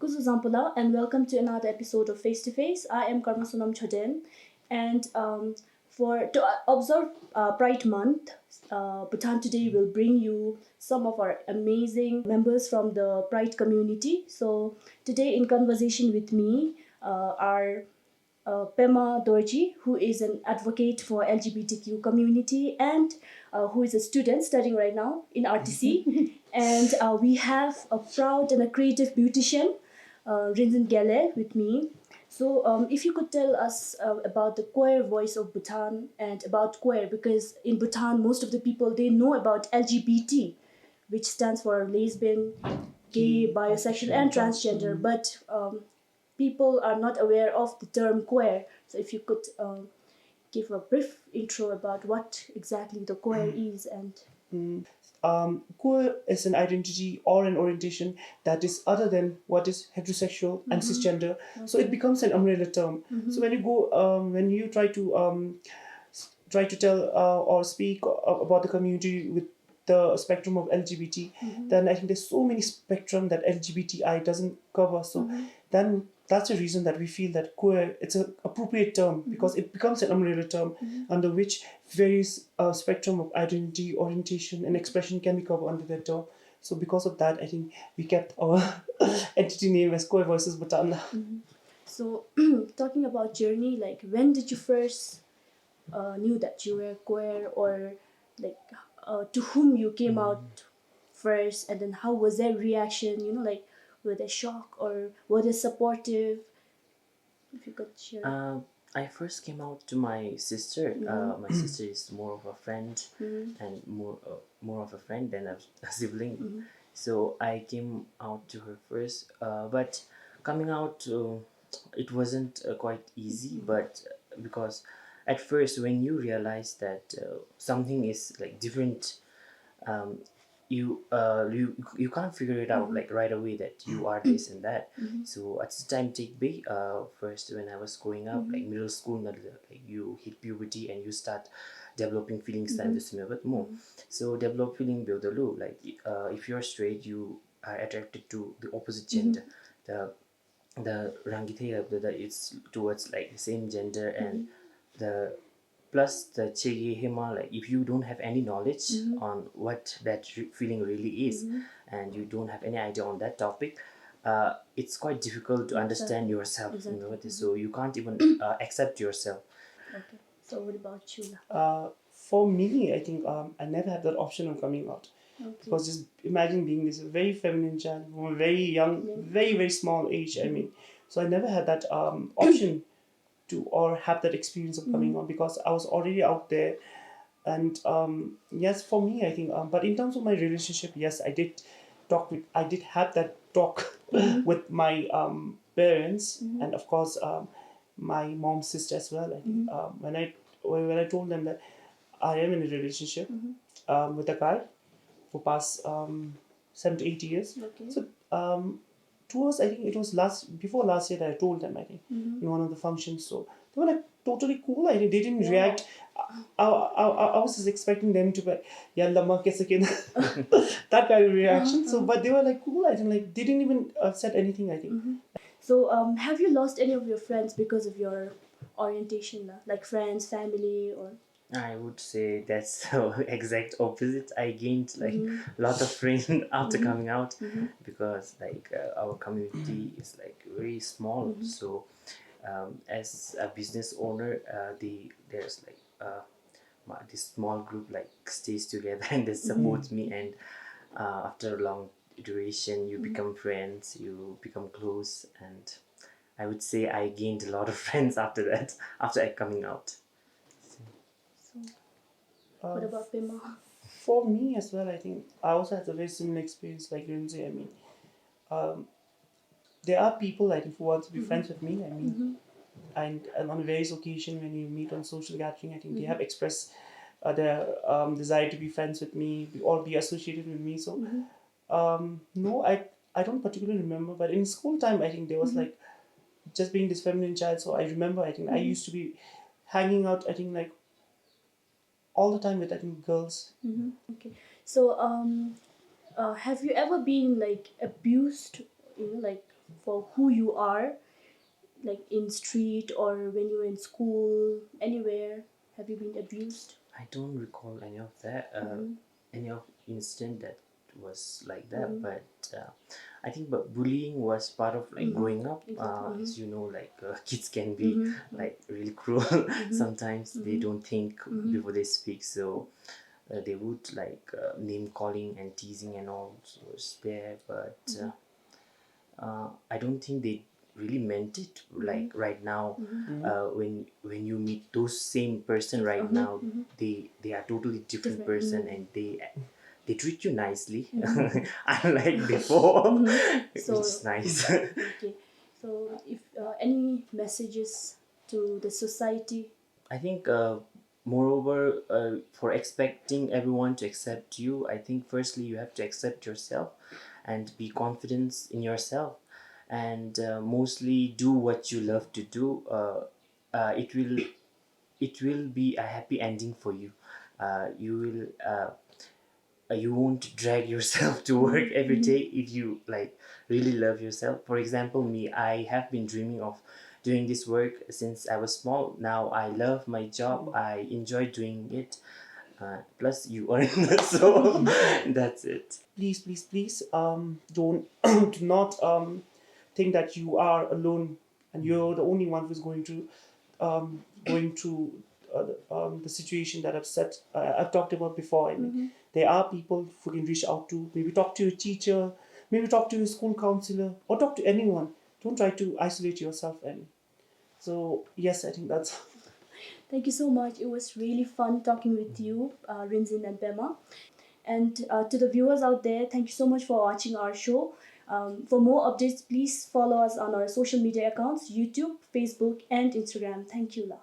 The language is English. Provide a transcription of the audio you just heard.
Kuzu Zampula, and welcome to another episode of Face to Face. I am 𝗙𝗰𝗲-𝘁cie-𝗙𝗰𝗲, and to observe Pride Month, Bhutan today will bring you some of our amazing members from the Pride community. So today, in conversation with me, are Pema Dorji, who is an advocate for LGBTQ community and who is a student studying right now in RTC. And we have a proud and a creative beautician, Rinzin Galley, with me. So if you could tell us about the queer voice of Bhutan and about queer, because in Bhutan, most of the people, they know about LGBT, which stands for lesbian, gay, bisexual, and transgender. But people are not aware of the term queer. So if you could give a brief intro about what exactly the queer is and... Queer is an identity or an orientation that is other than what is heterosexual and cisgender. Okay. So it becomes an umbrella term. So when you go, when you try to tell or speak about the community with the spectrum of LGBT, then I think there's so many spectrum that LGBTI doesn't cover. So then that's the reason that we feel that queer, it's an appropriate term because it becomes an umbrella term under which various spectrum of identity, orientation and expression can be covered under that term. So because of that, I think we kept our entity name as Queer Voices Bhutan. So talking about journey, like when did you first knew that you were queer, or like to whom you came out first, and then how was their reaction, like were they shocked or were they supportive? If you could share. I first came out to my sister. My sister is more of a friend and more of a friend than a sibling. So I came out to her first. But coming out, it wasn't quite easy. But because at first, when you realize that something is like different, you can't figure it out like right away that you are this and that. So at the time take big first when I was growing up, like middle school, like you hit puberty and you start developing feelings time to but more. So develop feeling build like if you're straight, you are attracted to the opposite gender. The rangithe it's towards like the same gender, and the plus the 𝗙𝗰𝗲-𝘁cie-𝗙𝗰𝗲, like if you don't have any knowledge on what that feeling really is and you don't have any idea on that topic, it's quite difficult to understand yourself. So you can't even accept yourself. Okay, so what about you? For me, I think I never had that option of coming out. Because just imagine being this very feminine child from a very young, very, very small age. I mean, so I never had that option to or have that experience of coming out because I was already out there. And yes, for me, I think, but in terms of my relationship, yes, I did have that talk with my parents and of course my mom's sister as well. I think when I told them that I am in a relationship with a guy for past 7 to 8 years. Okay. So towards, I think it was before last year that I told them, I think, in one of the functions. So they were like totally cool. I think they didn't react. I was just expecting them to be like, yeah, lama kaise again, that kind of reaction. So, but they were like cool. I think like they didn't even said anything. I think. So, have you lost any of your friends because of your orientation, like friends, family, or? I would say that's the exact opposite. I gained like a lot of friends after coming out because like our community is like very small. So as a business owner, there's like this small group like stays together and they support me, and after a long duration you become friends, you become close, and I would say I gained a lot of friends after that, after coming out. What about Pema? For me as well, I think I also had a very similar experience like Rinzin. I mean, there are people I think who want to be friends with me. I mean, and on various occasions when you meet on social gathering, I think they have expressed their desire to be friends with me or be associated with me. So no, I don't particularly remember, but in school time, I think there was like just being this feminine child. So I remember, I think I used to be hanging out, I think like all the time with I think girls. Okay, so have you ever been like abused, like for who you are, like in street or when you were in school, anywhere? Have you been abused? I don't recall any of that, any of incident that was like that, but I think but bullying was part of like growing up. As you know, like kids can be like really cruel. Sometimes they don't think before they speak, so they would like name calling and teasing and all, so it's there, but I don't think they really meant it. Like right now, when you meet those same person right now, they are totally different person, and they treat you nicely, unlike before, which So is nice. okay, so if any messages to the society? I think moreover, for expecting everyone to accept you, I think firstly you have to accept yourself and be confident in yourself, and mostly do what you love to do. It will be a happy ending for you. You won't drag yourself to work every day if you like really love yourself. For example, me, I have been dreaming of doing this work since I was small. Now I love my job. I enjoy doing it. Plus you earn, so that's it. Please, don't do not think that you are alone and you're the only one who's going through the situation that I've talked about before. I mean, there are people who can reach out to. Maybe talk to your teacher, maybe talk to your school counselor, or talk to anyone. Don't try to isolate yourself. And so, yes, I think that's. Thank you so much. It was really fun talking with you, Rinzin and Pema. And to the viewers out there, thank you so much for watching our show. For more updates, please follow us on our social media accounts, YouTube, Facebook, and Instagram. Thank you, La.